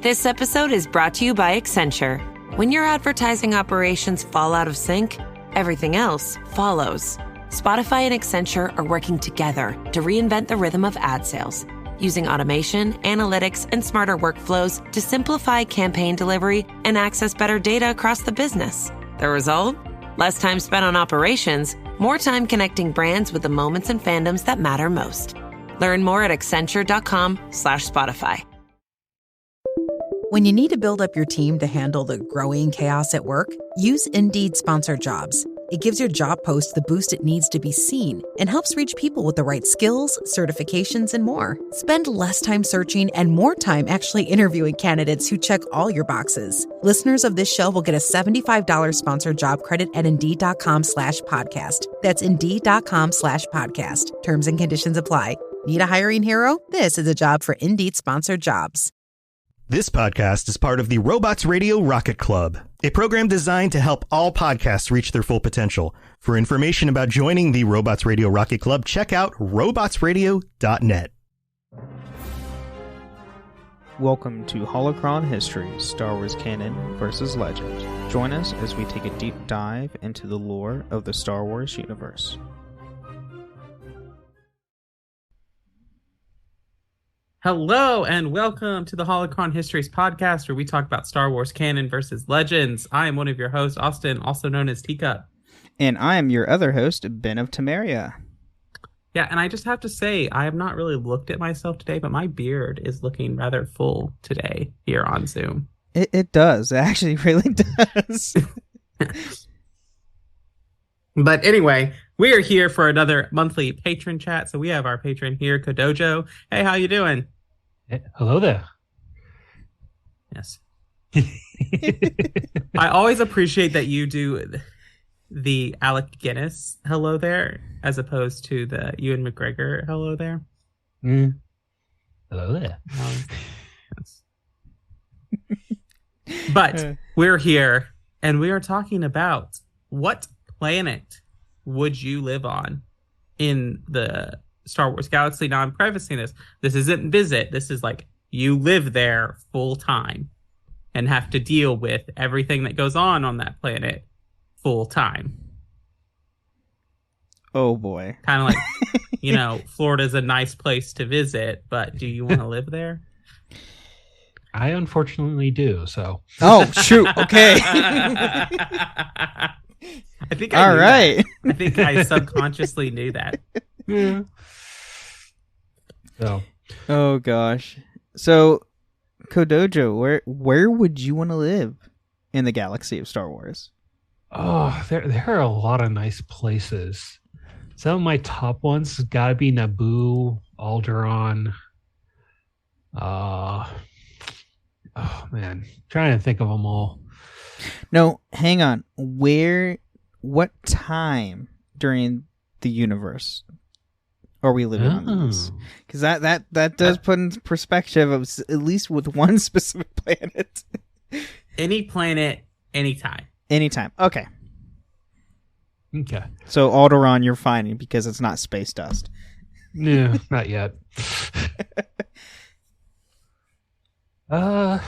This episode is brought to you by Accenture. When your advertising operations fall out of sync, everything else follows. Spotify and Accenture are working together to reinvent the rhythm of ad sales, using automation, analytics, and smarter workflows to simplify campaign delivery and access better data across the business. The result? Less time spent on operations, more time connecting brands with the moments and fandoms that matter most. Learn more at accenture.com/Spotify. When you need to build up your team to handle the growing chaos at work, use Indeed Sponsored Jobs. It gives your job post the boost it needs to be seen and helps reach people with the right skills, certifications, and more. Spend less time searching and more time actually interviewing candidates who check all your boxes. Listeners of this show will get a $75 sponsored job credit at Indeed.com/podcast. That's Indeed.com/podcast. Terms and conditions apply. Need a hiring hero? This is a job for Indeed Sponsored Jobs. This podcast is part of the Robots Radio Rocket Club, a program designed to help all podcasts reach their full potential. For information about joining the Robots Radio Rocket Club, check out robotsradio.net. Welcome to Holocron History, Star Wars Canon versus Legend. Join us as we take a deep dive into the lore of the Star Wars universe. Hello and welcome to the Holocron Histories podcast, where we talk about Star Wars canon versus legends. I am one of your hosts, Austin, also known as Teacup. And I am your other host, Ben of Temeria. Yeah, and I just have to say, I have not really looked at myself today, but my beard is looking rather full today here on Zoom. It does. It actually really does. But anyway, we are here for another monthly patron chat. So we have our patron here, Kodojo. Hey, how you doing? Hey, hello there. Yes. I always appreciate that you do the Alec Guinness hello there as opposed to the Ewan McGregor hello there. Hello there. Yes. But we're here and we are talking about what planet would you live on in the Star Wars galaxy? Now, I'm prefacing this. This isn't visit. This is like you live there full time and have to deal with everything that goes on that planet full time. Oh, boy. Kind of like, Florida's a nice place to visit, but do you want to live there? I unfortunately do, so. Oh, shoot. Okay. I think All right. I think I subconsciously knew that. Yeah. So. Oh gosh. So, Kodojo, where would you want to live in the galaxy of Star Wars? Oh, there are a lot of nice places. Some of my top ones gotta be Naboo, Alderaan. Oh man, trying to think of them all. No, hang on. What time during the universe are we living on this? Because that does put in perspective of at least with one specific planet. Any planet, anytime. Anytime. Okay. Okay. So Alderaan, you're fine because it's not space dust. No, not yet. I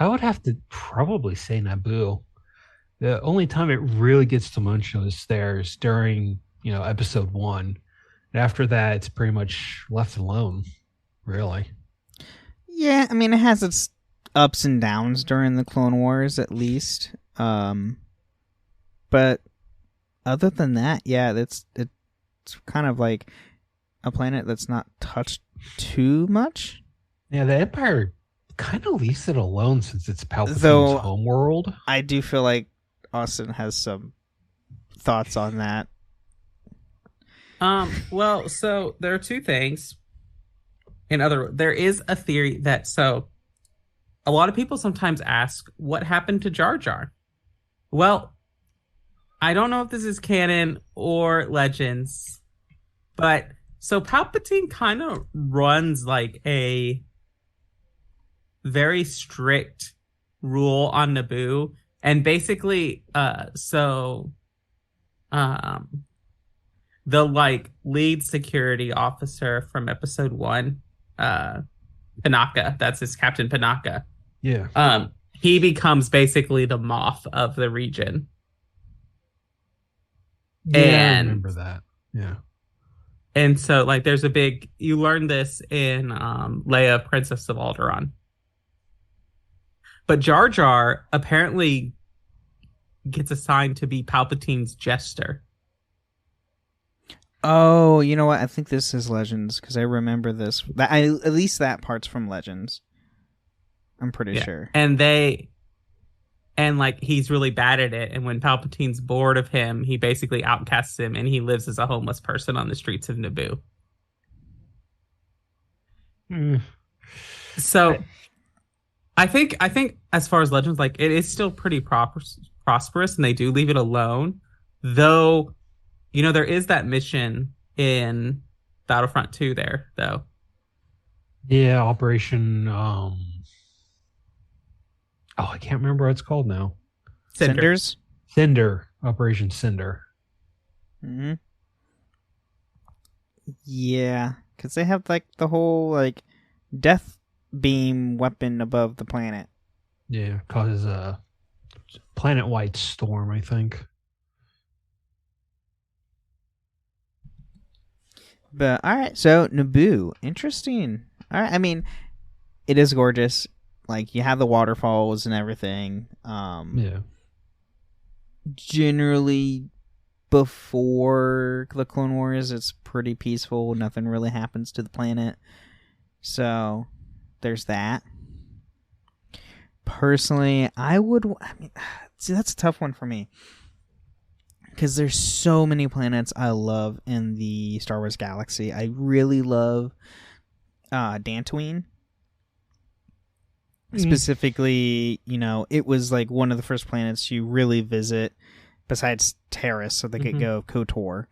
would have to probably say Naboo. The only time it really gets to munch is during, episode 1. And after that, it's pretty much left alone, really. Yeah, I mean, it has its ups and downs during the Clone Wars, at least. But other than that, yeah, it's kind of like a planet that's not touched too much. Yeah, the Empire kind of leaves it alone since it's Palpatine's homeworld. I do feel like Austin has some thoughts on that. Well, so there are two things. There is a theory that a lot of people sometimes ask what happened to Jar Jar. Well, I don't know if this is canon or legends, but so Palpatine kind of runs like a very strict rule on Naboo. And basically, the lead security officer from episode 1, Panaka, that's his Captain Panaka, Yeah. He becomes basically the Moth of the region. Yeah, I And remember that. Yeah. And so, like, there's a big. You learn this in Leia, Princess of Alderaan. But Jar Jar apparently gets assigned to be Palpatine's jester. Oh, you know what? I think this is Legends because I remember this. At least that part's from Legends. I'm pretty sure. And like he's really bad at it. And when Palpatine's bored of him, he basically outcasts him, and he lives as a homeless person on the streets of Naboo. So, I think as far as Legends, like it is still pretty prosperous, and they do leave it alone. Though, there is that mission in Battlefront 2 there, though. Yeah, Operation. I can't remember what it's called now. Cinders? Cinder. Operation Cinder. Mm-hmm. Yeah, because they have like the whole like death beam weapon above the planet. Yeah, causes a planet-wide storm, I think. But all right, so Naboo, interesting. All right, I mean, it is gorgeous. Like you have the waterfalls and everything. Yeah. Generally, before the Clone Wars, it's pretty peaceful. Nothing really happens to the planet. So there's that. Personally, see, that's a tough one for me. Because there's so many planets I love in the Star Wars galaxy. I really love Dantooine. Specifically, it was like one of the first planets you really visit besides Terrace, so the get-go of KOTOR,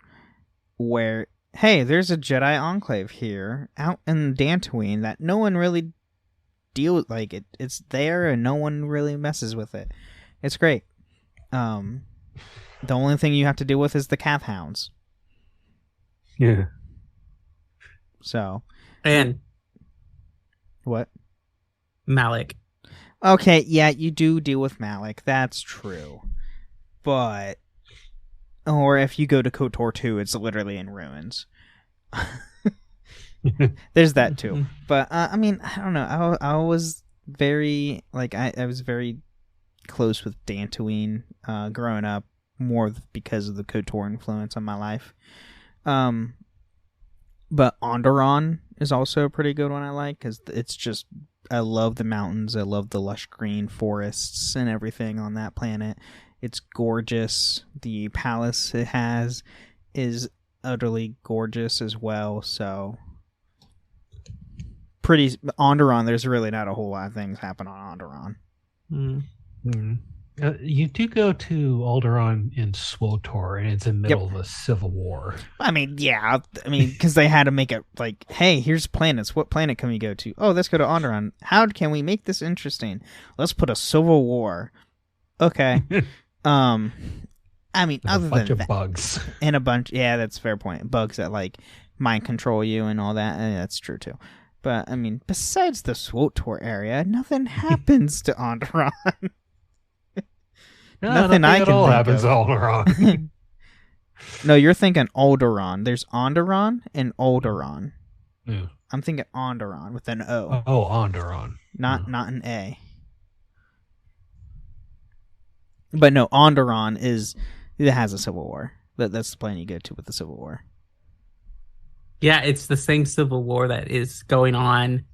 where, hey, there's a Jedi Enclave here out in Dantooine that no one really deals like it. It's there and no one really messes with it. It's great. The only thing you have to deal with is the Cath Hounds. Yeah. So. And. What? Malak. Okay, yeah, you do deal with Malak. That's true. But. Or if you go to KOTOR 2, it's literally in ruins. There's that too. But, I don't know. I was very. I was very close with Dantooine growing up. More because of the KOTOR influence on my life. But Onderon is also a pretty good one I like, because it's just, I love the mountains, I love the lush green forests and everything on that planet. It's gorgeous. The palace it has is utterly gorgeous as well, so pretty Onderon, there's really not a whole lot of things happen on Onderon. You do go to Alderaan in SWTOR, and it's in the middle of a civil war. Because they had to make it like, hey, here's planets. What planet can we go to? Oh, let's go to Alderaan. How can we make this interesting? Let's put a civil war. Okay. Other a bunch of bugs. And a bunch, yeah, that's a fair point. Bugs that like mind control you and all that. That's true too. But besides the SWTOR area, nothing happens to Onderon. No, nothing I can think happens to Alderaan. No, you're thinking Alderaan. There's Onderon and Alderaan. Yeah. I'm thinking Onderon with an O. Oh, Onderon. Not an A. But no, Onderon it has a civil war. That's the plan you go to with the civil war. Yeah, it's the same civil war that is going on,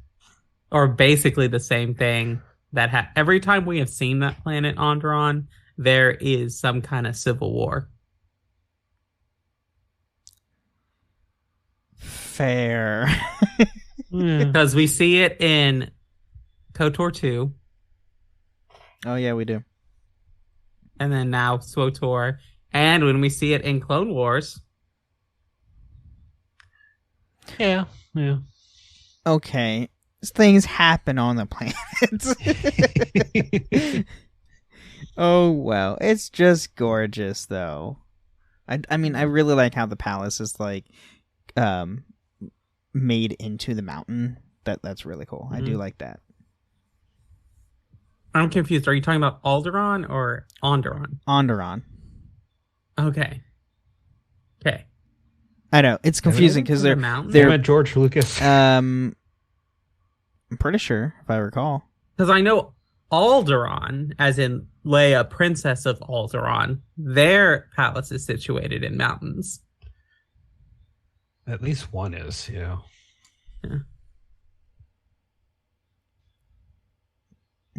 or basically the same thing that every time we have seen that planet Onderon, there is some kind of civil war. Fair. Because we see it in KOTOR 2. Oh, yeah, we do. And then now SWTOR. And when we see it in Clone Wars. Yeah. Okay. Things happen on the planet. Oh, well. It's just gorgeous, though. I really like how the palace is, made into the mountain. That's really cool. I do like that. I'm confused. Are you talking about Alderaan or Onderon? Onderon. Okay. I know it's confusing because they're They're George Lucas. I'm pretty sure if I recall. Because I know Alderaan, as in Leia, Princess of Alderaan, their palace is situated in mountains. At least one is, yeah.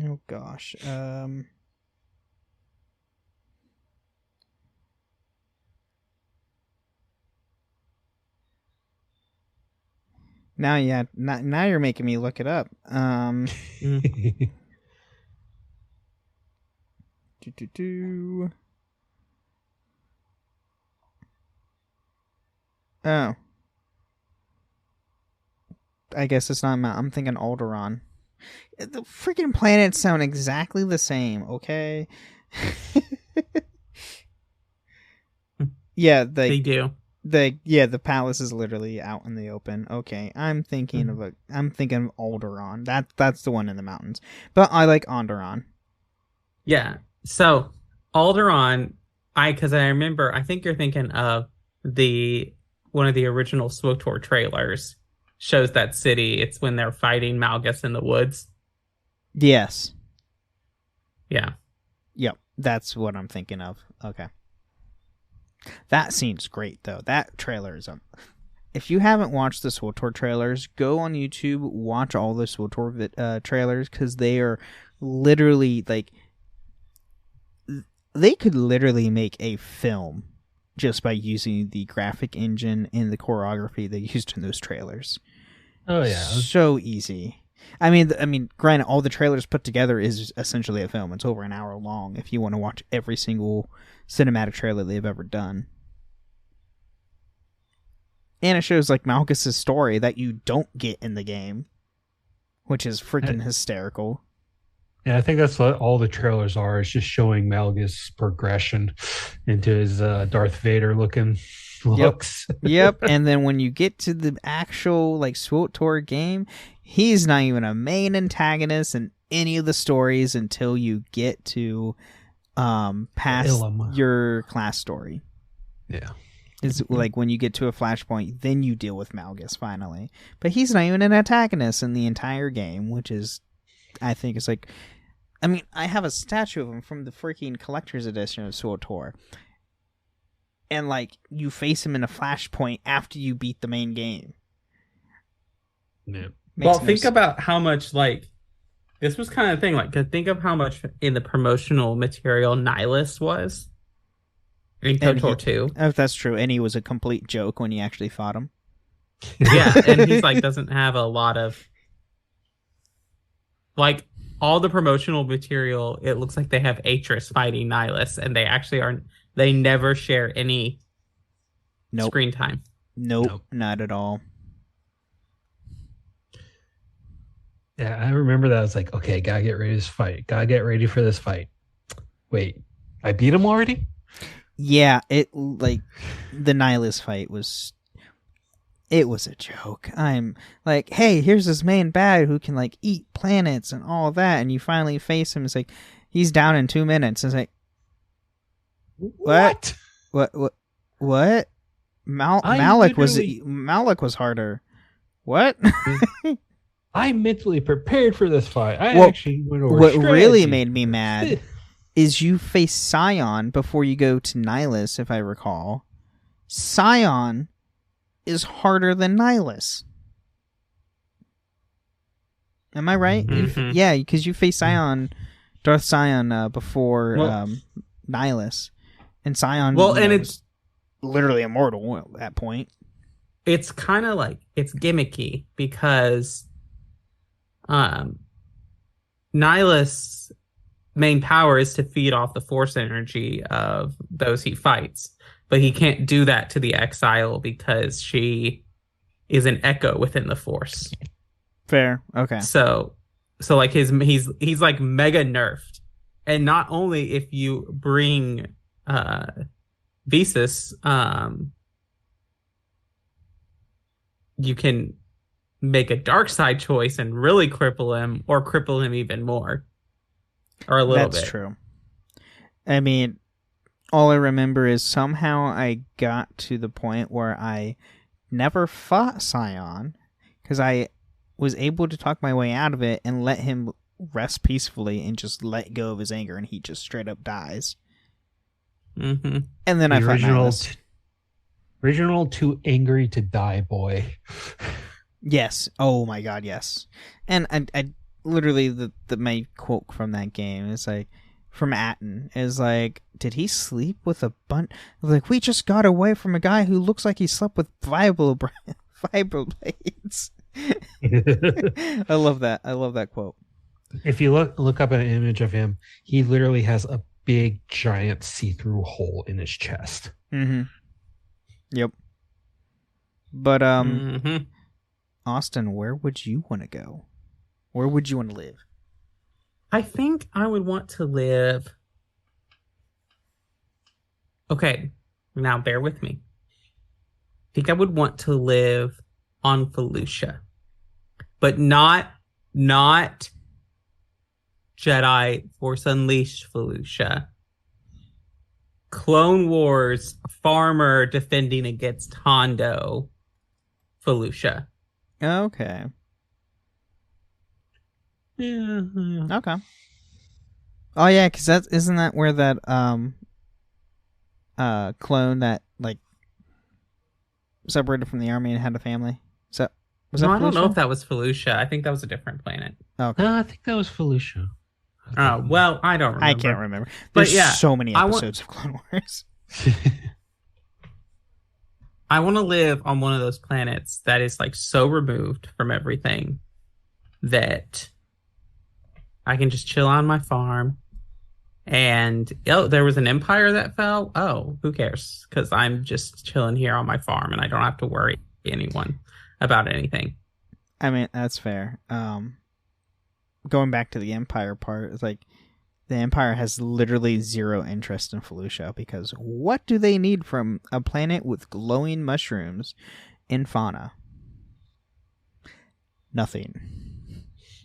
Oh gosh. Now you're making me look it up. Oh. I guess it's not Mount. I'm thinking Alderaan. The freaking planets sound exactly the same, okay? Yeah, they do. The palace is literally out in the open. Okay, I'm thinking of Alderaan. That's the one in the mountains. But I like Onderon. Yeah. So Alderaan, because I remember, I think you're thinking of one of the original SWTOR trailers shows that city. It's when they're fighting Malgus in the woods. Yes. Yeah. Yep. That's what I'm thinking of. Okay. That scene's great though. That trailer is if you haven't watched the SWTOR trailers, go on YouTube, watch all the SWTOR trailers, because they are literally like they could literally make a film just by using the graphic engine and the choreography they used in those trailers. Oh yeah, so easy. I mean, granted, all the trailers put together is essentially a film. It's over an hour long if you want to watch every single cinematic trailer they've ever done. And it shows like Malgus' story that you don't get in the game, which is freaking hysterical. Yeah, I think that's what all the trailers are. It's just showing Malgus' progression into his Darth Vader looking looks. Yep. And then when you get to the actual like SWTOR game, he's not even a main antagonist in any of the stories until you get to past Ilum. your class story. Yeah. It's like when you get to a flashpoint, then you deal with Malgus finally. But he's not even an antagonist in the entire game, which is, I think, is like, I mean, I have a statue of him from the freaking collector's edition of SWTOR. And like, you face him in a flashpoint after you beat the main game. Yeah. Well, think about how much, like, this was kind of the thing, like, think of how much in the promotional material Nihilus was in KOTOR 2. If that's true, and he was a complete joke when you actually fought him. Yeah, and he's, like, doesn't have a lot of, like, all the promotional material, it looks like they have Atris fighting Nihilus, and they actually aren't, they never share any screen time. Nope, not at all. Yeah, I remember that. I was like, okay, gotta get ready for this fight. Gotta get ready for this fight. Wait, I beat him already? Yeah, it like the Nihilus fight was. It was a joke. I'm like, hey, here's this main bad who can like eat planets and all that, and you finally face him. It's like he's down in 2 minutes. It's like, what? Malak was harder. What? I mentally prepared for this fight. I actually went over What strategy. really made me mad is you face Scion before you go to Nihilus, if I recall. Scion is harder than Nihilus. Am I right? Mm-hmm. Yeah, because you face Darth Scion before Nihilus. And Scion it's literally immortal at that point. It's kind of like, it's gimmicky because Nihilus' main power is to feed off the force energy of those he fights, but he can't do that to the Exile because she is an echo within the force. Fair. Okay. So like he's like mega nerfed, and not only if you bring Visas, you can make a dark side choice and really cripple him, or cripple him even more. or a little That's bit. true. I mean, all I remember is somehow I got to the point where I never fought Scion because I was able to talk my way out of it and let him rest peacefully and just let go of his anger, and he just straight up dies. Mm-hmm. And then I fought Nihilus. Original too angry to die boy. Yes. Oh my god, yes. And I literally my quote from that game is like from Atten is like, did he sleep with a bunch? Like, we just got away from a guy who looks like he slept with vibroblades. I love that. I love that quote. If you look up an image of him, he literally has a big, giant see-through hole in his chest. Mm-hmm. Yep. But Mm-hmm. Austin, where would you want to go? Where would you want to live? I think I would want to live. Okay, now bear with me. I think I would want to live on Felucia, but not Jedi Force Unleashed Felucia. Clone Wars farmer defending against Hondo Felucia. Okay. Yeah. Okay. Oh yeah, because isn't that where that clone that like separated from the army and had a family? Was that I don't know Felucia? if that was Felucia. I think that was a different planet. Okay. No, I think that was Felucia. Oh, well, I don't remember. I can't remember. But There's yeah, so many I want- episodes of Clone Wars. I want to live on one of those planets that is like so removed from everything that I can just chill on my farm. And there was an empire that fell. Oh, who cares? Because I'm just chilling here on my farm and I don't have to worry anyone about anything. I mean, that's fair. Going back to the Empire part, it's like the Empire has literally zero interest in Felucia because what do they need from a planet with glowing mushrooms in fauna? Nothing.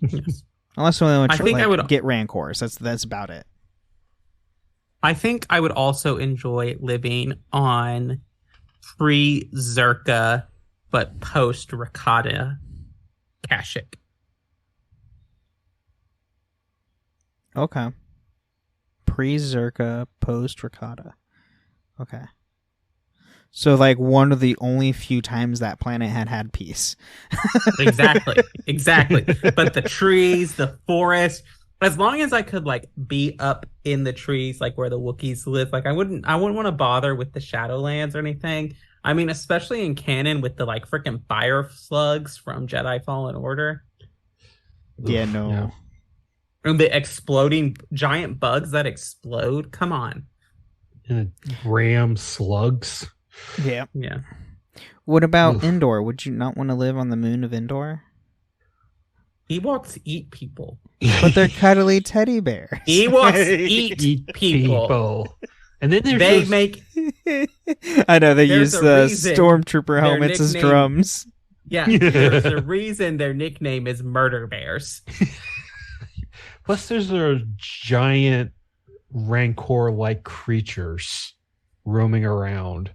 Yes. Unless they want I to think I would- get Rancors. That's about it. I think I would also enjoy living on pre-Zerka, but post-Rakata Kashyyyk. Okay. Pre-Zerka, post-Rakata. Okay. So, like, one of the only few times that planet had peace. Exactly. But the trees, the forest, as long as I could like be up in the trees, like where the Wookiees live, like I wouldn't want to bother with the Shadowlands or anything. I mean, especially in canon with the like freaking fire slugs from Jedi Fallen Order Yeah, no. Yeah. and the exploding giant bugs that explode. Come on. And ram slugs. Yeah. Yeah. What about Oof. Endor? Would you not want to live on the moon of Endor? Ewoks eat people. But they're cuddly teddy bears. Ewoks eat people. And then there's They those- make I know they There's use a the reason stormtrooper their helmets as nickname- drums. yeah. There's a reason their nickname is Murder Bears. Plus, there's those giant rancor-like creatures roaming around.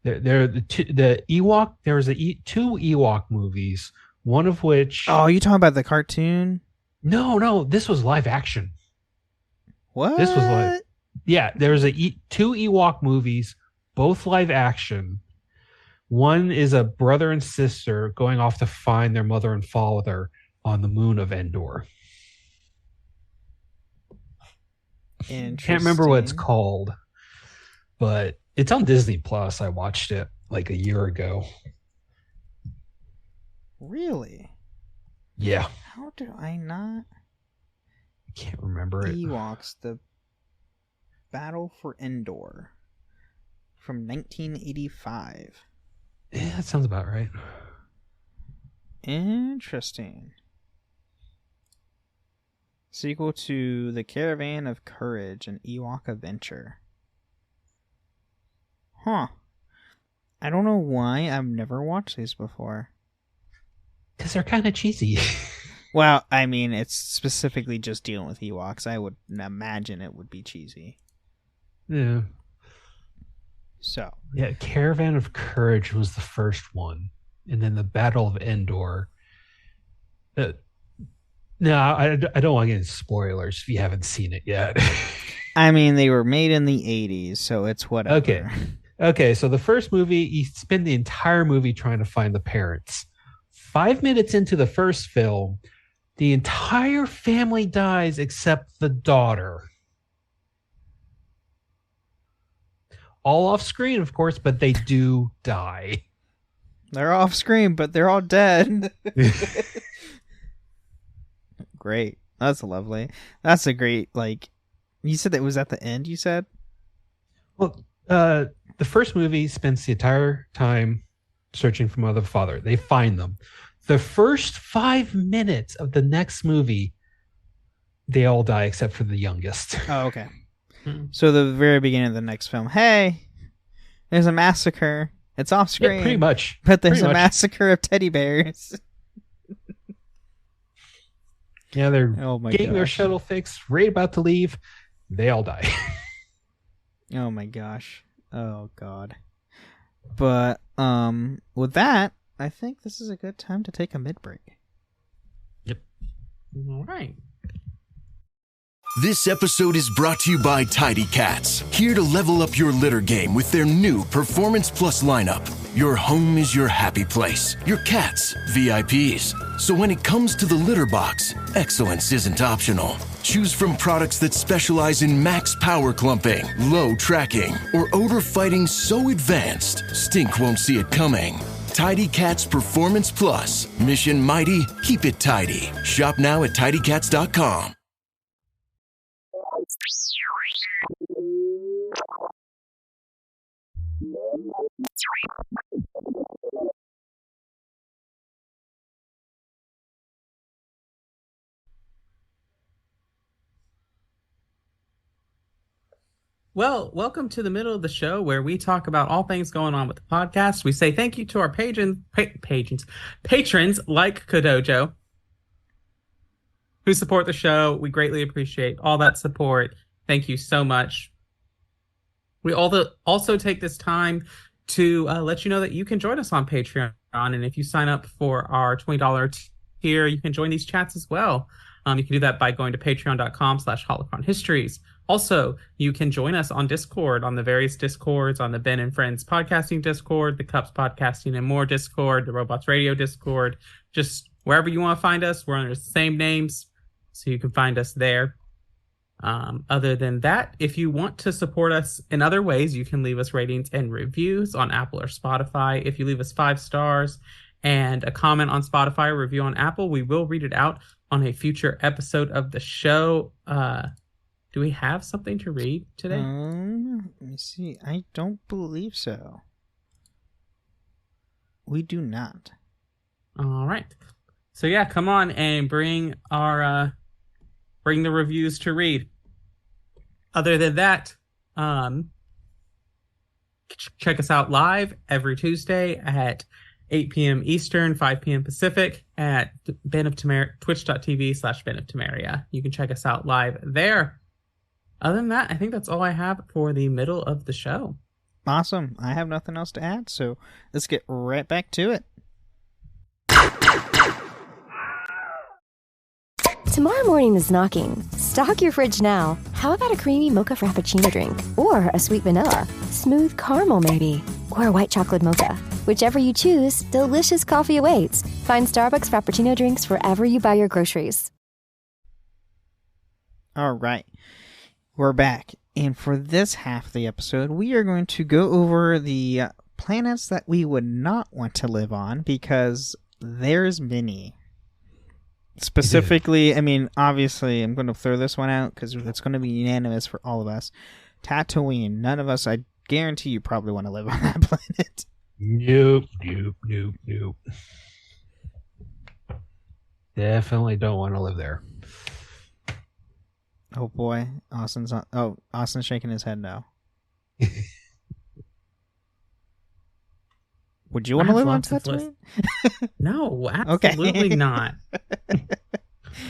They're the Ewok. There was two Ewok movies. One of which, Oh, you talking about the cartoon? no, this was live action. What? This was like, yeah, there was two Ewok movies, both live action. One is a brother and sister going off to find their mother and father on the moon of Endor. Can't remember what it's Interesting. called, but it's on Disney Plus. I watched it like a year ago. Really? Yeah, How do I not? I can't remember it. Ewoks, the Battle for Endor from 1985. Yeah, that sounds about right. Interesting. Sequel to The Caravan of Courage, an Ewok adventure. Huh. I don't know why I've never watched these before. Because they're kind of cheesy. Well, I mean, it's specifically just dealing with Ewoks. I would imagine it would be cheesy. Yeah. So. Yeah, Caravan of Courage was the first one. And then the Battle of Endor. No, I don't want to get into spoilers if you haven't seen it yet. I mean, they were made in the 80s, so it's whatever. Okay, so the first movie, you spend the entire movie trying to find the parents. 5 minutes into the first film, the entire family dies except the daughter. All off screen, of course, but they do die. They're off screen, but they're all dead. Great. That's lovely. That's a great, you said that was at the end, you said? Well, the first movie spends the entire time searching for mother and father. They find them. The first 5 minutes of the next movie, they all die except for the youngest. Oh, okay. So the very beginning of the next film, hey, there's a massacre. It's off screen. Yeah, pretty much. But there's a massacre of teddy bears. Yeah, they're getting their shuttle fixed, right about to leave. They all die. Oh my gosh. Oh God. But with that, I think this is a good time to take a mid-break. Yep. All right. This episode is brought to you by Tidy Cats, here to level up your litter game with their new Performance Plus lineup. Your home is your happy place, your cats VIPs. So when it comes to the litter box, excellence isn't optional. Choose from products that specialize in max power clumping, low tracking, or odor fighting so advanced, stink won't see it coming. Tidy Cats Performance Plus. Mission mighty, keep it tidy. Shop now at tidycats.com. Well, welcome to the middle of the show where we talk about all things going on with the podcast. We say thank you to our patrons like Kodojo who support the show. We greatly appreciate all that support. Thank you so much. We also take this time to let you know that you can join us on Patreon. And if you sign up for our $20 tier, you can join these chats as well. You can do that by going to patreon.com/holocronhistories. Also, you can join us on Discord, on the various Discords, on the Ben and Friends podcasting Discord, the Cups podcasting and more Discord, the Robots Radio Discord, just wherever you want to find us. We're under the same names, so you can find us there. Other than that, if you want to support us in other ways, you can leave us ratings and reviews on Apple or Spotify. If you leave us 5 stars and a comment on Spotify or review on Apple, we will read it out on a future episode of the show. Do we have something to read today? Let me see. I don't believe so. We do not. All right. So yeah, come on and bring the reviews to read. Other than that, check us out live every Tuesday at 8 p.m. Eastern, 5 p.m. Pacific at twitch.tv/Ben of Temeria. You can check us out live there. Other than that, I think that's all I have for the middle of the show. Awesome. I have nothing else to add, so let's get right back to it. Tomorrow morning is knocking. Stock your fridge now. How about a creamy mocha frappuccino drink? Or a sweet vanilla? Smooth caramel, maybe? Or a white chocolate mocha? Whichever you choose, delicious coffee awaits. Find Starbucks Frappuccino drinks wherever you buy your groceries. All right. We're back. And for this half of the episode, we are going to go over the planets that we would not want to live on, because there's many. Specifically, I mean, obviously, I'm going to throw this one out because it's going to be unanimous for all of us. Tatooine. None of us, I guarantee you, probably want to live on that planet. Nope. Definitely don't want to live there. Oh boy, Austin's shaking his head no. Would you want to live on Tatooine? No, absolutely not.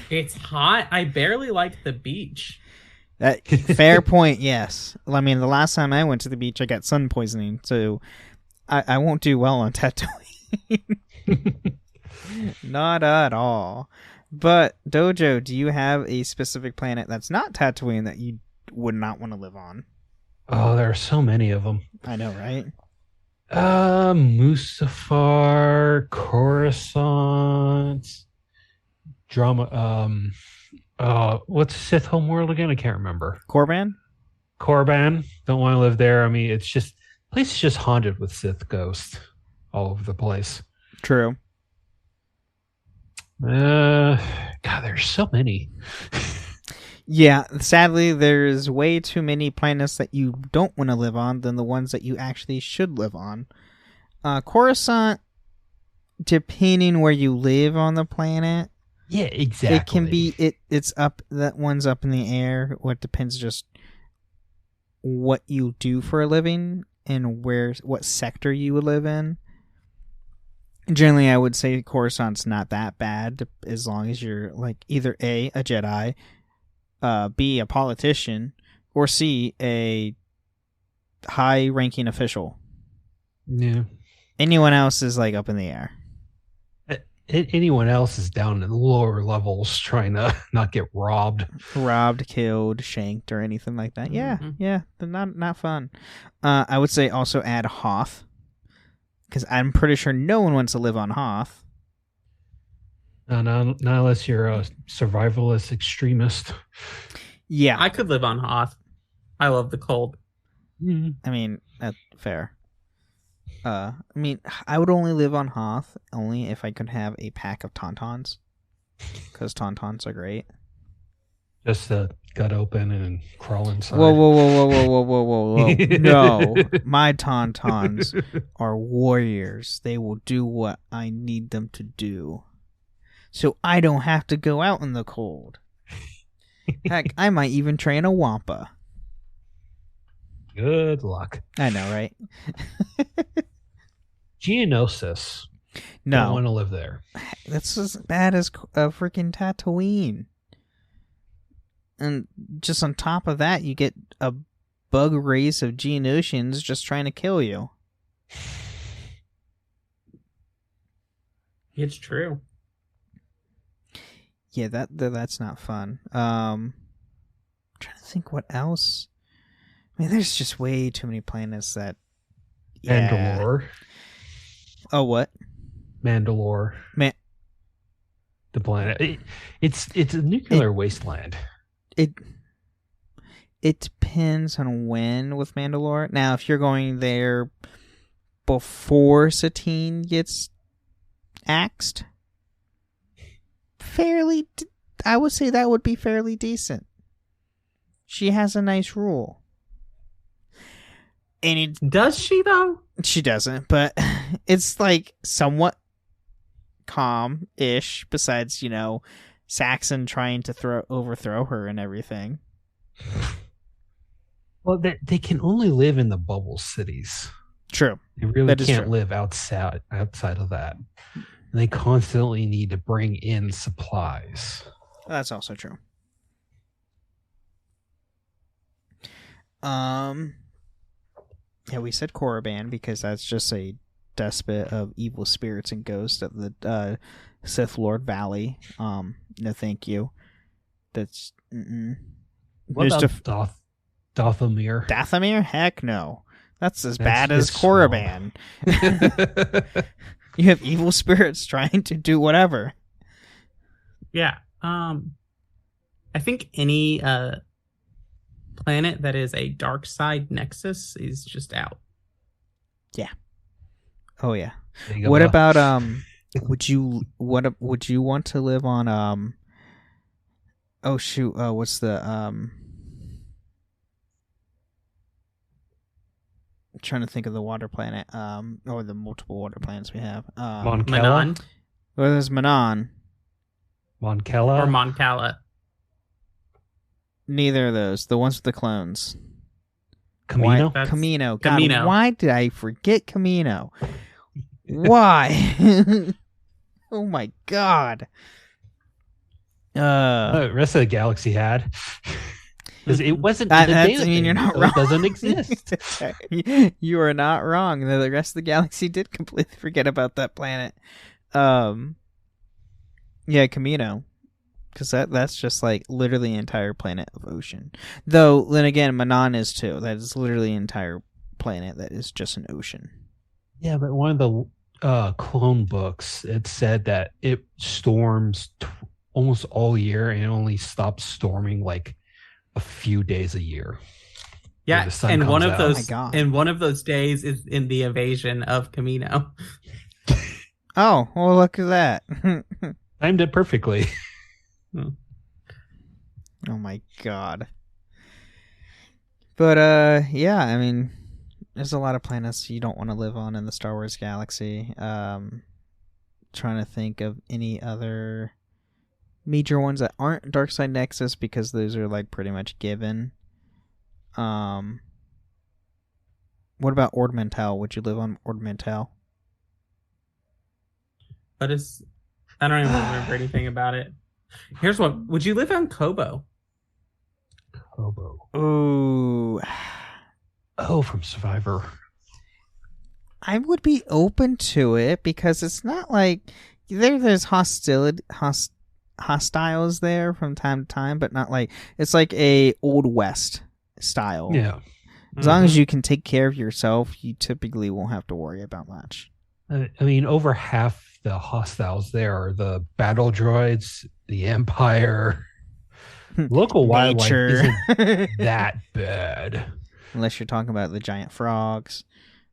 It's hot. I barely like the beach. Fair point, yes. I mean, the last time I went to the beach, I got sun poisoning, so I won't do well on Tatooine. Not at all. But, Dojo, do you have a specific planet that's not Tatooine that you would not want to live on? Oh, there are so many of them. I know, right? Mustafar, Coruscant, what's Sith homeworld again? I can't remember. Korriban? Korriban. Don't want to live there. I mean, it's just, the place is just haunted with Sith ghosts all over the place. True. God, there's so many. Yeah, sadly, there's way too many planets that you don't want to live on than the ones that you actually should live on. Coruscant, depending where you live on the planet, yeah, exactly. it can be it's up. That one's up in the air. What depends just what you do for a living and what sector you live in. Generally, I would say Coruscant's not that bad as long as you're like either A, a Jedi, B, a politician, or C, a high-ranking official. Yeah. Anyone else is like up in the air. Anyone else is down in the lower levels trying to not get robbed, killed, shanked, or anything like that. Yeah, yeah, they're not fun. I would say also add Hoth, because I'm pretty sure no one wants to live on Hoth. Not unless you're a survivalist extremist. Yeah, I could live on Hoth. I love the cold. I mean, that's fair. I mean, I would only live on Hoth only if I could have a pack of Tauntauns, because Tauntauns are great. Just gut open and crawl inside. Whoa. No, my Tauntauns are warriors. They will do what I need them to do. So I don't have to go out in the cold. Heck, I might even train a Wampa. Good luck. I know, right? Geonosis. No. Don't want to live there. That's as bad as a freaking Tatooine. And just on top of that, you get a bug race of Geonosians just trying to kill you. It's true. Yeah, that's not fun. I'm trying to think what else. I mean, there's just way too many planets that. Yeah. Mandalore. Oh, what? Mandalore. The planet. It's a nuclear wasteland. It depends on when with Mandalore. Now, if you're going there before Satine gets axed, I would say that would be fairly decent. She has a nice rule. And does she though? She doesn't, but it's like somewhat calm-ish. Besides, Saxon trying to overthrow her and everything. Well, they can only live in the bubble cities. True. They really can't live outside of that. And they constantly need to bring in supplies. That's also true. Yeah, we said Korriban because that's just a despot of evil spirits and ghosts of the Sith Lord Valley. No, thank you. That's what about Dathomir? Dathomir? Heck no. That's as bad as Korriban. You have evil spirits trying to do whatever. Yeah. I think any planet that is a dark side nexus is just out. Yeah. Oh yeah. What about would you want to live on oh shoot, what's the I'm trying to think of the water planet or the multiple water planets we have. Manon. Well, there's Manon. Moncala or Moncala. Neither of those. The ones with the clones. Camino? Camino. God, Camino. Why did I forget Camino? Why? Oh my god. The rest of the galaxy had. Because it wasn't. You're not wrong. It doesn't exist. You are not wrong. The rest of the galaxy did completely forget about that planet. Yeah, Camino. Because that's just like literally an entire planet of ocean. Though, then again, Manan is too. That is literally an entire planet that is just an ocean. Yeah, but one of the clone books, it said that it storms almost all year and it only stops storming like a few days a year. Yeah, and one of those days is in the invasion of Camino. Oh, well, look at that. Timed it perfectly. Oh my god. But yeah, I mean, there's a lot of planets you don't want to live on in the Star Wars galaxy. Trying to think of any other major ones that aren't Darkside Nexus, because those are like pretty much given. What about Ord Mantell? Would you live on Ord Mantell? I don't even remember anything about it. Here's one. Would you live on Kobo? Kobo. Ooh. Oh, from Survivor. I would be open to it because it's not like there's hostiles there from time to time, but not like it's like a Old West style. Yeah. As long as you can take care of yourself, you typically won't have to worry about much. I mean, over half the hostiles there are the battle droids, the Empire. Local wildlife isn't that bad. Unless you're talking about the giant frogs.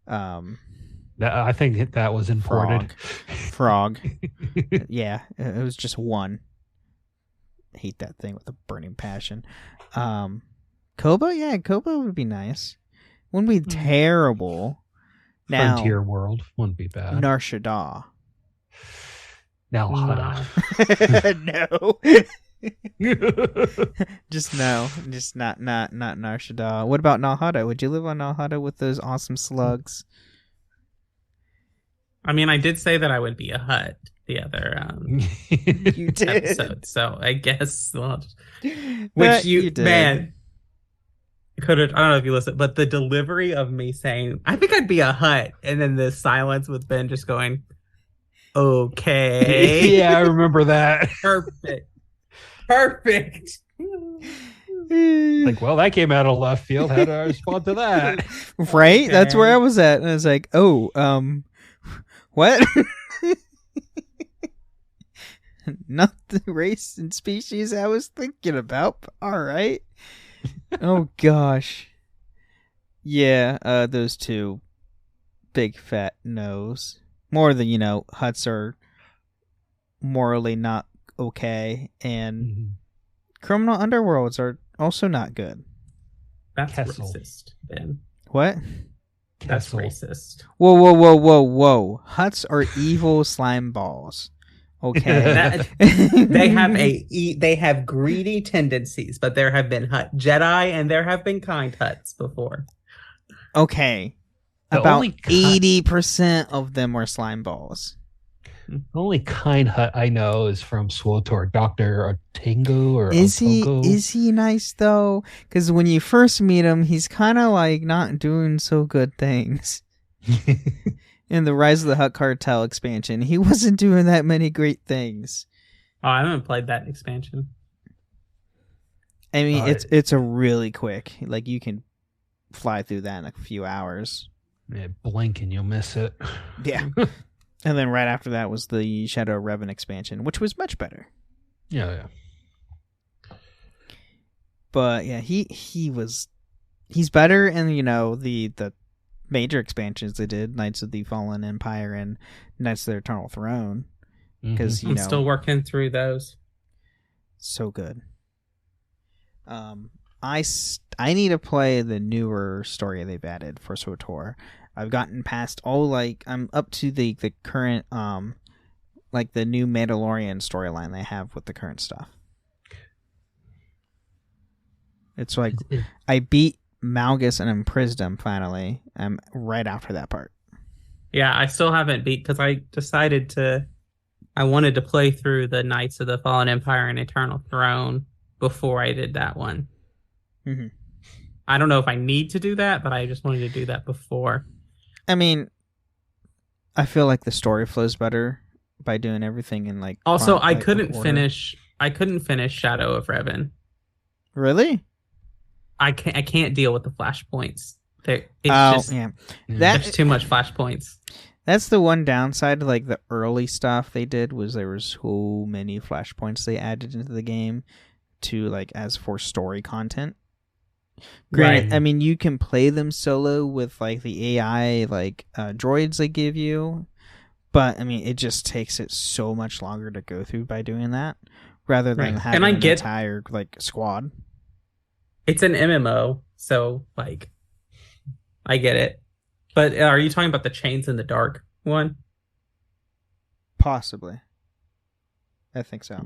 I think that was imported. Frog. Yeah, it was just one. I hate that thing with a burning passion. Kobo? Yeah, Kobo would be nice. Wouldn't be terrible. Now, Frontier World wouldn't be bad. Nar Shaddaa. Now Hutta. No. Just no. Just not Nar Shaddaa. What about Nal Hutta? Would you live on Nal Hutta with those awesome slugs? I mean, I did say that I would be a Hutt the other you did. episode, so I guess Which you did. Man, I don't know if you listened, but the delivery of me saying I think I'd be a Hutt, and then the silence with Ben just going, okay. Yeah, I remember that. Perfect. Like, well, that came out of left field. How do I respond to that? Right? Okay. That's where I was at. And I was like, oh, what? Not the race and species I was thinking about. All right. Oh, gosh. Yeah, those two big fat no's. More than, Hutts are morally not okay, and criminal underworlds are also not good. That's racist, Ben. What? That's racist. Whoa. Hutts are evil slime balls. Okay. They have greedy tendencies, but there have been Hutt Jedi and there have been kind Hutts before. Okay. About 80% of them were slime balls. The only kind Hutt I know is from SWTOR, Dr. Otingo or Is he nice though? Because when you first meet him, he's kind of like not doing so good things. In the Rise of the Hutt Cartel expansion, he wasn't doing that many great things. Oh, I haven't played that expansion. I mean, it's a really quick. Like you can fly through that in a few hours. Yeah, blink and you'll miss it. Yeah. And then right after that was the Shadow of Revan expansion, which was much better. Yeah. But yeah, he's better in the major expansions they did, Knights of the Fallen Empire and Knights of the Eternal Throne, because I'm still working through those. So good. I need to play the newer story they've added for SWTOR. I've gotten past I'm up to the current the new Mandalorian storyline they have with the current stuff. It's like I beat Malgus and imprisoned him finally. I'm right after that part. Yeah, I still haven't beat because I decided to I wanted to play through the Knights of the Fallen Empire and Eternal Throne before I did that one. Mm-hmm. I don't know if I need to do that, but I just wanted to do that before. I mean, I feel like the story flows better by doing everything in like. Also, I like, couldn't order. finish. I couldn't finish Shadow of Revan. Really? I can't deal with the flashpoints. Yeah. There's too much flashpoints. That's the one downside. Like the early stuff they did was there was so many flashpoints they added into the game to like as for story content. Granted, Right. I mean you can play them solo with like the AI like droids they give you, but I mean it just takes it so much longer to go through by doing that rather than Right. having And I an get- entire like squad. It's an MMO, so like, I get it. But are you talking about the Chains in the Dark one? Possibly. I think so.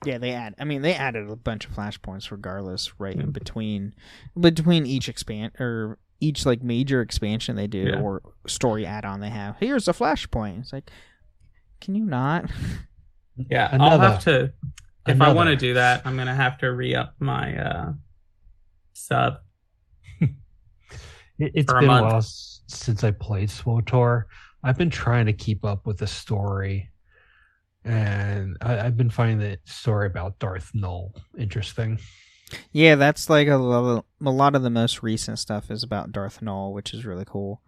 Yeah, they added a bunch of flashpoints regardless, right in between each each like major expansion they do or story add-on they have. Here's a flashpoint. It's like, can you not? Yeah, I'll have to. If I want to do that, I'm gonna have to re-up my sub. It's for a been a month. while since I played SWTOR. I've been trying to keep up with the story, and I've been finding the story about Darth Null interesting. Yeah, that's like a lot of the most recent stuff is about Darth Null, which is really cool.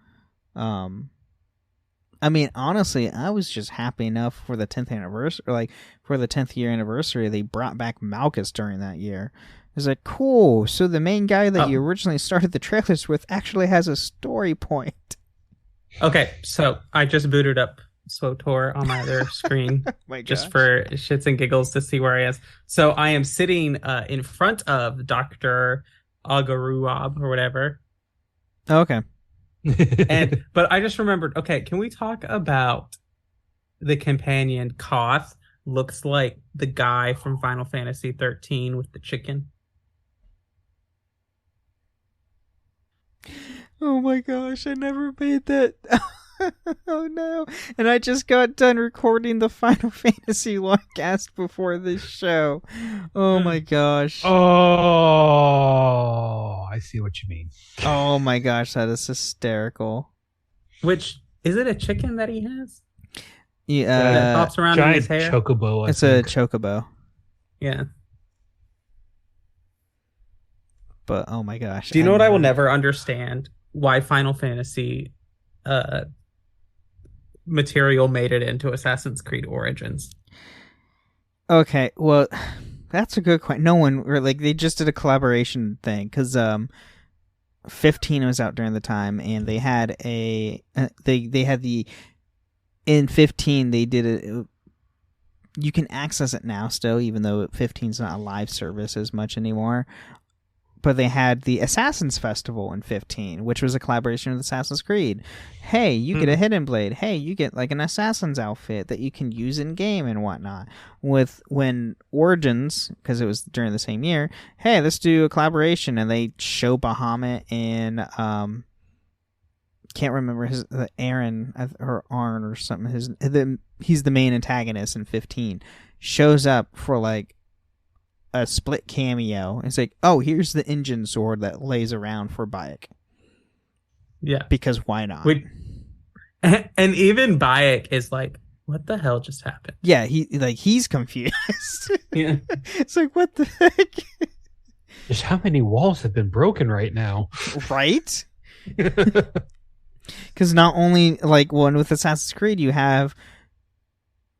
I mean, honestly, I was just happy enough for the 10th anniversary, like for the 10th year anniversary, they brought back Malchus during that year. It's like, cool. So the main guy that you originally started the trailers with actually has a story point. Okay, so I just booted up SWTOR on my other screen just for shits and giggles to see where I is. So I am sitting in front of Dr. Agaruab or whatever. Okay. But I just remembered, okay, can we talk about the companion Koth? Looks like the guy from Final Fantasy 13 with the chicken. Oh my gosh, I never made that. Oh no. And I just got done recording the Final Fantasy Longcast before this show. Oh my gosh. Oh, I see what you mean. Oh my gosh, that is hysterical. Which, is it a chicken that he has? Yeah, that pops around in his hair? Chocobo, it's a chocobo. Yeah. But oh my gosh. Do you know what I will never understand? Why Final Fantasy material made it into Assassin's Creed Origins. Okay, well, that's a good question. No one, or like, they just did a collaboration thing because 15 was out during the time, and they had they had the in 15 they did it. You can access it now still, even though 15's not a live service as much anymore. But they had the Assassin's Festival in 15, which was a collaboration with Assassin's Creed. Hey, you get a Hidden Blade. Hey, you get like an Assassin's outfit that you can use in game and whatnot. When Origins, because it was during the same year, hey, let's do a collaboration, and they show Bahamut and can't remember Aaron or Arn or something. He's the main antagonist in 15. Shows up for like a split cameo. It's like, oh, here's the engine sword that lays around for Bayek. Yeah. Because why not? And even Bayek is like, what the hell just happened? Yeah, he's confused. Yeah. It's like, what the heck? Just how many walls have been broken right now? Right? Because not only, like, one with Assassin's Creed, you have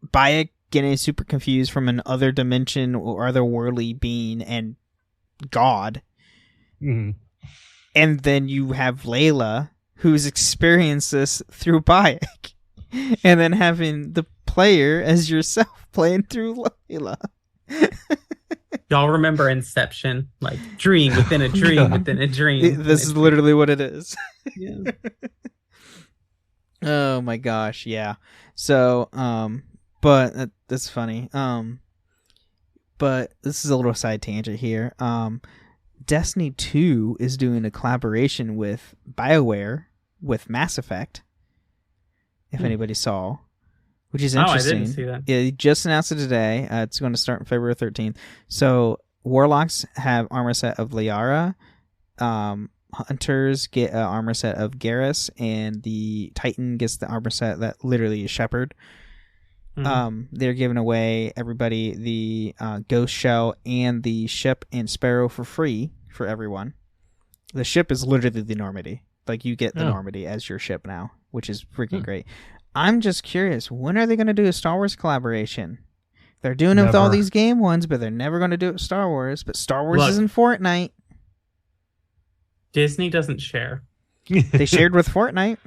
Bayek getting super confused from an other dimension or otherworldly being and God. Mm. And then you have Layla, who's experienced this through Bayek. And then having the player as yourself playing through Layla. Y'all remember Inception? Like, dream within a dream within a dream. This is literally what it is. Yeah. Oh my gosh, yeah. So, but that's funny. But this is a little side tangent here. Destiny 2 is doing a collaboration with BioWare with Mass Effect. If anybody saw, which is Oh, I interesting. didn't see that. Yeah, he just announced it today. It's going to start on February 13th. So Warlocks have armor set of Liara. Hunters get an armor set of Garrus, and the Titan gets the armor set that literally is Shepard. They're giving away everybody the Ghost Shell and the ship and Sparrow for free for everyone. The ship is literally the Normandy. Like, you get the Normandy as your ship now, which is freaking great. I'm just curious, when are they going to do a Star Wars collaboration? They're doing it with all these game ones, but they're never going to do it with Star Wars. But Star Wars isn't Fortnite. Disney doesn't share. They shared with Fortnite.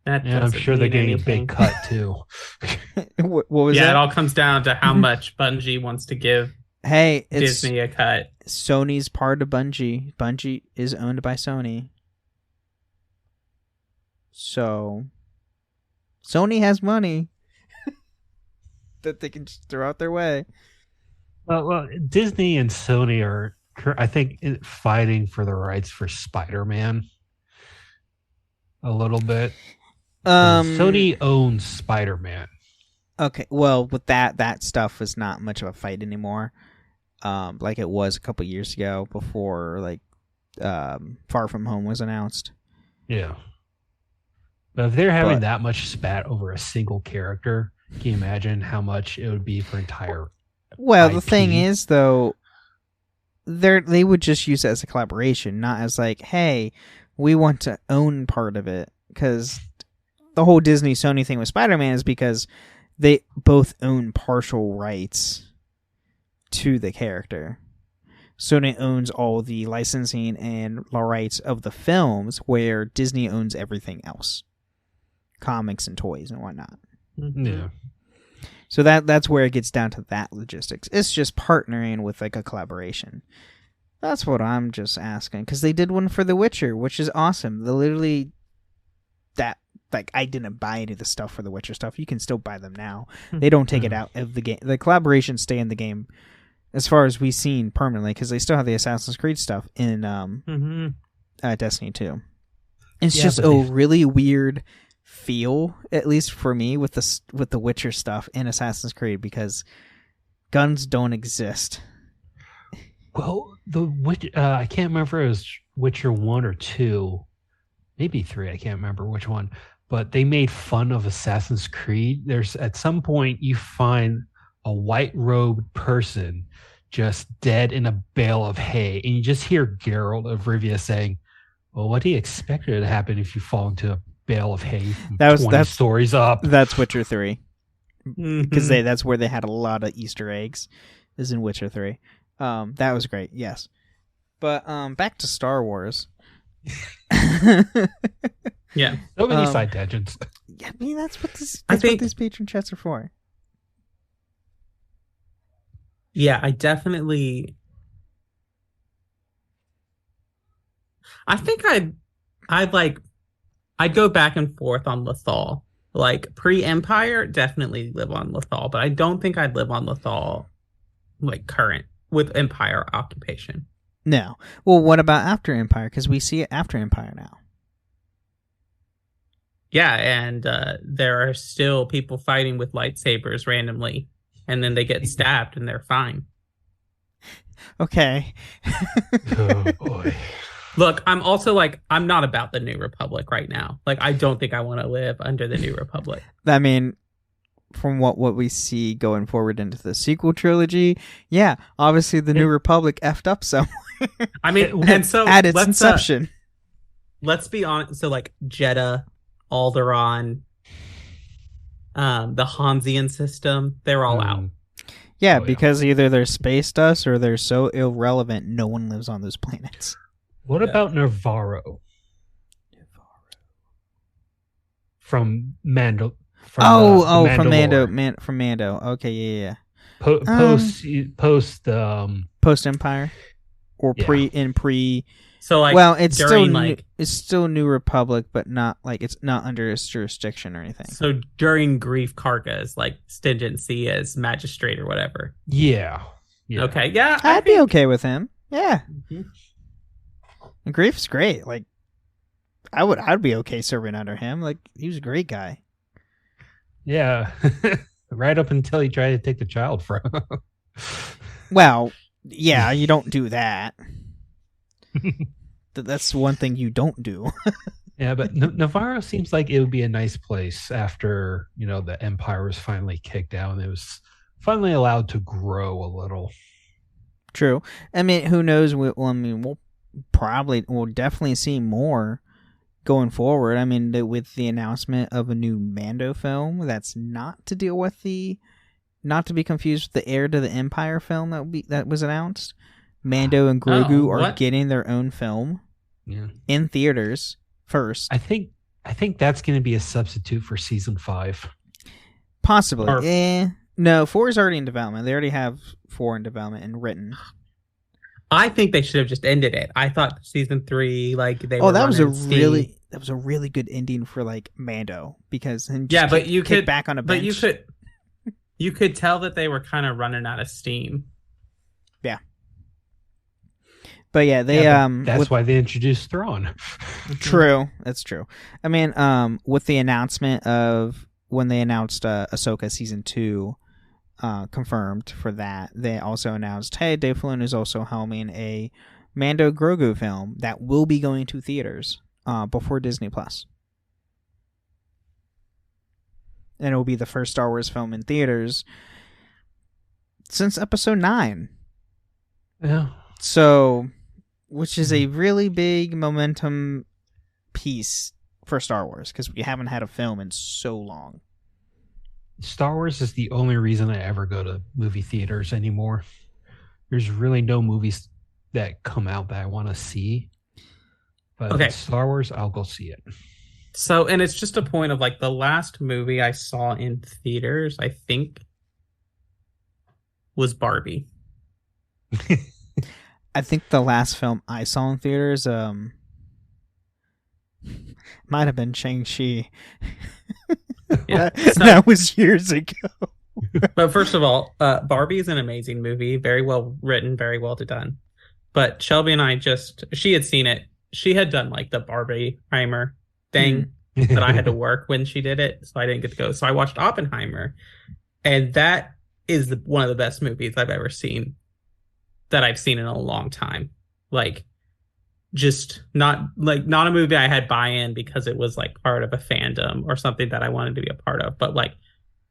I'm sure they're getting a big cut too. What was that? It all comes down to how much Bungie wants to give Disney a cut. Sony's part of Bungie. Bungie is owned by Sony. So Sony has money that they can just throw out their way. Well, Disney and Sony are, I think, fighting for the rights for Spider-Man a little bit. Sony owns Spider-Man. Okay, well, with that stuff is not much of a fight anymore. Like it was a couple years ago before Far From Home was announced. Yeah. But if they're having that much spat over a single character, can you imagine how much it would be for entire Well, IP? The thing is, though, they would just use it as a collaboration, not as like, hey, we want to own part of it. Because the whole Disney-Sony thing with Spider-Man is because they both own partial rights to the character. Sony owns all the licensing and rights of the films, where Disney owns everything else. Comics and toys and whatnot. Yeah. So that's where it gets down to that logistics. It's just partnering with like a collaboration. That's what I'm just asking. Because they did one for The Witcher, which is awesome. They literally... I didn't buy any of the stuff for The Witcher stuff. You can still buy them now. They don't take it out of the game. The collaborations stay in the game as far as we've seen permanently, because they still have the Assassin's Creed stuff in Destiny 2. It's just a really weird feel, at least for me, with the Witcher stuff in Assassin's Creed, because guns don't exist. Well, I can't remember if it was Witcher 1 or 2, maybe 3, I can't remember which one, but they made fun of Assassin's Creed. There's, at some point, you find a white-robed person just dead in a bale of hay, and you just hear Geralt of Rivia saying, well, what do you expect to happen if you fall into a bale of hay from 20 stories up? That's Witcher 3. Because that's where they had a lot of Easter eggs, is in Witcher 3. That was great, yes. But back to Star Wars. Yeah. So many side tangents. I mean, that's what these patron chats are for. Yeah, I think I'd go back and forth on Lothal. Like pre-Empire, definitely live on Lothal, but I don't think I'd live on Lothal like current with Empire occupation. No. Well, what about after Empire? Because we see it after Empire now. Yeah, and there are still people fighting with lightsabers randomly, and then they get stabbed and they're fine. Okay. Oh, boy. Look, I'm also I'm not about the New Republic right now. Like, I don't think I want to live under the New Republic. I mean, from what we see going forward into the sequel trilogy, yeah, obviously the New Republic effed up somewhere. I mean, and so at its inception. Let's be honest. So, Jeddah, Alderaan, the Hansian system, they're all out. Yeah, because either they're space dust or they're so irrelevant no one lives on those planets. What about Navarro? From Mando. From Mando. Okay, yeah. Post Empire, or pre. So it's during, it's still New Republic, but not it's not under its jurisdiction or anything. So during Grief Karga's stringency as magistrate or whatever. Yeah. Okay. Yeah. I'd be okay with him. Yeah. Mm-hmm. And Grief's great. I'd be okay serving under him. He was a great guy. Yeah. Right up until he tried to take the child from him. Well, yeah, you don't do that. That's one thing you don't do. Yeah, but Navarro seems like it would be a nice place after, the Empire was finally kicked down. It was finally allowed to grow a little. True. I mean, who knows? We'll definitely see more going forward. I mean, with the announcement of a new Mando film, that's not to deal with not to be confused with the Heir to the Empire film that was announced. Mando and Grogu are getting their own film in theaters first. I think that's going to be a substitute for season 5. Possibly. No, 4 is already in development. They already have 4 in development and written. I think they should have just ended it. I thought season 3, that was a really good ending for Mando, because but you could back on a bench. But you could tell that they were kind of running out of steam. Yeah. But yeah, that's why they introduced Thrawn. True, that's true. I mean, with the announcement of when they announced Ahsoka season 2 confirmed for that, they also announced, hey, Dave Filoni is also helming a Mando Grogu film that will be going to theaters before Disney Plus, and it will be the first Star Wars film in theaters since Episode 9. Yeah. So, which is a really big momentum piece for Star Wars, because we haven't had a film in so long. Star Wars is the only reason I ever go to movie theaters anymore. There's really no movies that come out that I want to see. But if it's Star Wars, I'll go see it. So, and it's just a point of the last movie I saw in theaters, I think, was Barbie. I think the last film I saw in theaters might have been Shang-Chi. Yeah, that was years ago. But first of all, Barbie is an amazing movie, very well written, very well done. But Shelby and I she had seen it. She had done the Barbieheimer thing that I had to work when she did it, so I didn't get to go. So I watched Oppenheimer, and that is one of the best movies I've ever seen, that I've seen in a long time. Just not a movie I had buy-in because it was part of a fandom or something that I wanted to be a part of, but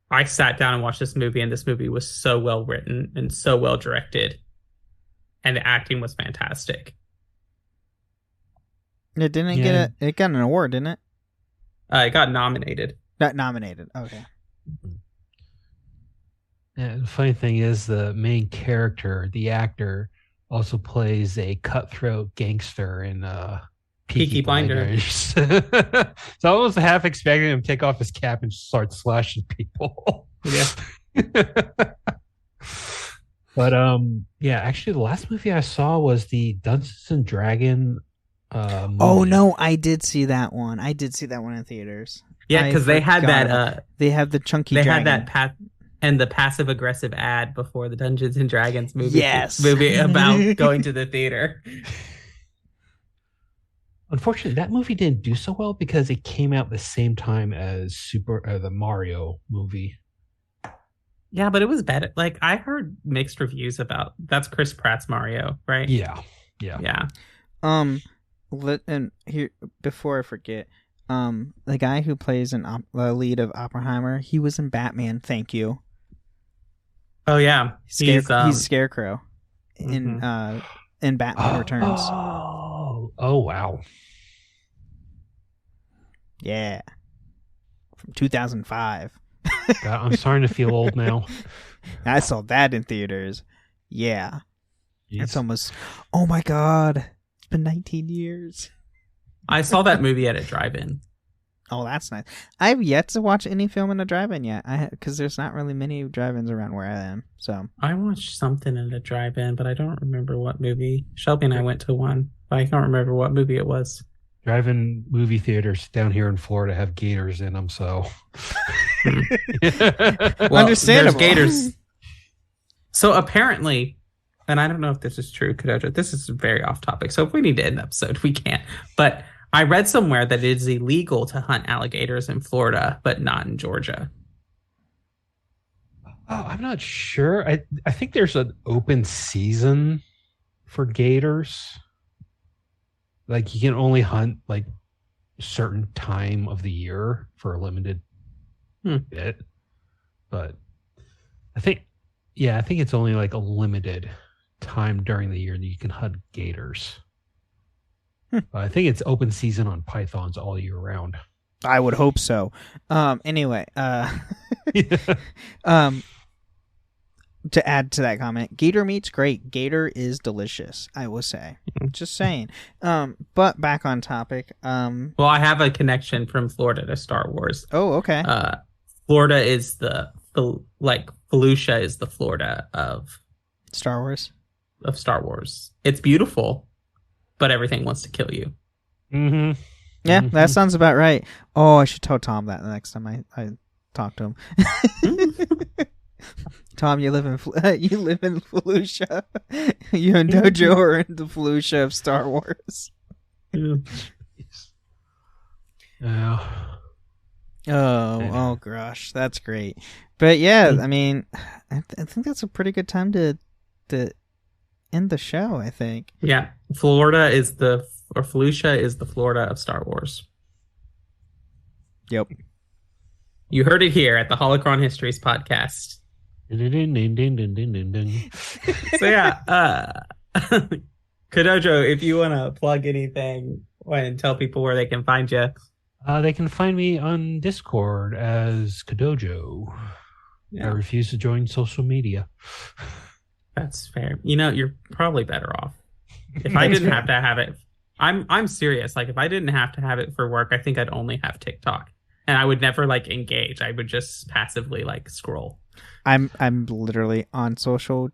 I sat down and watched this movie, and this movie was so well written and so well directed, and the acting was fantastic. It didn't get it got an award, didn't it? It got nominated. Not nominated. Okay. Yeah, the funny thing is, the main character, the actor, also plays a cutthroat gangster in Peaky Blinders. So I was half expecting him to take off his cap and start slashing people. Yeah. But actually the last movie I saw was the Dungeons and Dragon movie. Oh no, I did see that one. I did see that one in theaters. Yeah, because they had that they have the chunky dragon. Had that and the passive aggressive ad before the Dungeons and Dragons movie. Yes. Movie about going to the theater. Unfortunately, that movie didn't do so well because it came out the same time as the Mario movie. Yeah, but it was better. I heard mixed reviews about that's Chris Pratt's Mario, right? Yeah. And here, before I forget, the guy who plays the lead of Oppenheimer, he was in Batman. Thank you. Oh yeah, he's Scarecrow in Batman Returns. Oh wow. Yeah, from 2005. God, I'm starting to feel old now. I saw that in theaters. Yeah, Jeez. It's almost. Oh my god, it's been 19 years. I saw that movie at a drive-in. Oh, that's nice. I've yet to watch any film in a drive-in yet, because there's not really many drive-ins around where I am. So I watched something in a drive-in, but I don't remember what movie. Shelby and I went to one, but I can't remember what movie it was. Drive-in movie theaters down here in Florida have gators in them, so well, understandable. There's gators. So apparently, and I don't know if this is true, Kadoja, this is very off topic. So if we need to end the episode, we can't. But I read somewhere that it is illegal to hunt alligators in Florida, but not in Georgia. I'm not sure. I think there's an open season for gators. Like you can only hunt like certain time of the year for a limited bit. But I think it's only like a limited time during the year that you can hunt gators. I think it's open season on pythons all year round. I would hope so. Anyway, to add to that comment, gator meat's great. Gator is delicious, I will say. Just saying. But back on topic. Well, I have a connection from Florida to Star Wars. Oh, okay. Florida is Felucia is the Florida of Star Wars. Of Star Wars. It's beautiful, but everything wants to kill you. Mm-hmm. Yeah, that sounds about right. Oh, I should tell Tom that the next time I talk to him. Tom, you live in Felucia. You and Dojo are in the Felucia of Star Wars. Yeah. Oh gosh, that's great. But yeah, I mean, I think that's a pretty good time to end the show, I think. Yeah, Felucia is the Florida of Star Wars. Yep. You heard it here at the Holocron Histories podcast. So yeah, Kadojo, if you want to plug anything and tell people where they can find you. They can find me on Discord as Kadojo. Yeah. I refuse to join social media. That's fair. You know, you're probably better off. If I didn't have to have it, I'm serious. Like, if I didn't have to have it for work, I think I'd only have TikTok, and I would never like engage. I would just passively like scroll. I'm literally on social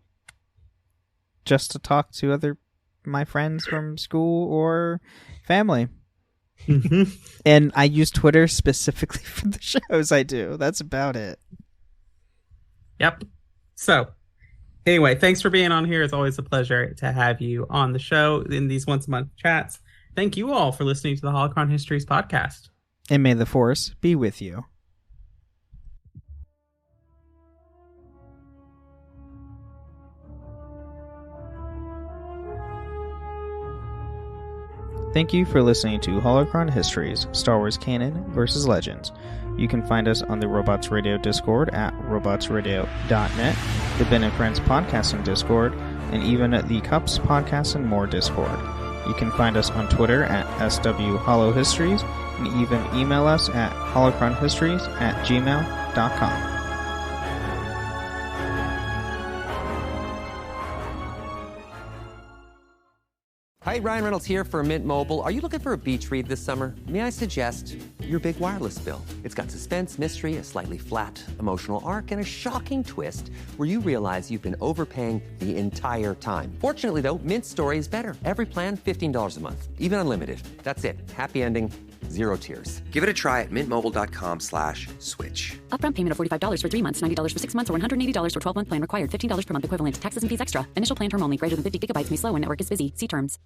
just to talk to my friends from school or family. Mm-hmm. And I use Twitter specifically for the shows I do. That's about it. Yep. So anyway, thanks for being on here. It's always a pleasure to have you on the show in these once a month chats. Thank you all for listening to the Holocron Histories podcast. And may the Force be with you. Thank you for listening to Holocron Histories, Star Wars Canon vs. Legends. You can find us on the Robots Radio Discord at robotsradio.net, the Ben and Friends Podcasting Discord, and even at the Cups Podcast and More Discord. You can find us on Twitter at SWHoloHistories, and even email us at holocronhistories@gmail.com. Hi, Ryan Reynolds here for Mint Mobile. Are you looking for a beach read this summer? May I suggest your big wireless bill? It's got suspense, mystery, a slightly flat, emotional arc, and a shocking twist where you realize you've been overpaying the entire time. Fortunately, though, Mint's story is better. Every plan, $15 a month. Even unlimited. That's it. Happy ending. Zero tears. Give it a try at mintmobile.com/switch. Upfront payment of $45 for 3 months, $90 for 6 months, or $180 for 12-month plan required. $15 per month equivalent. Taxes and fees extra. Initial plan term only. Greater than 50 gigabytes may slow when network is busy. See terms.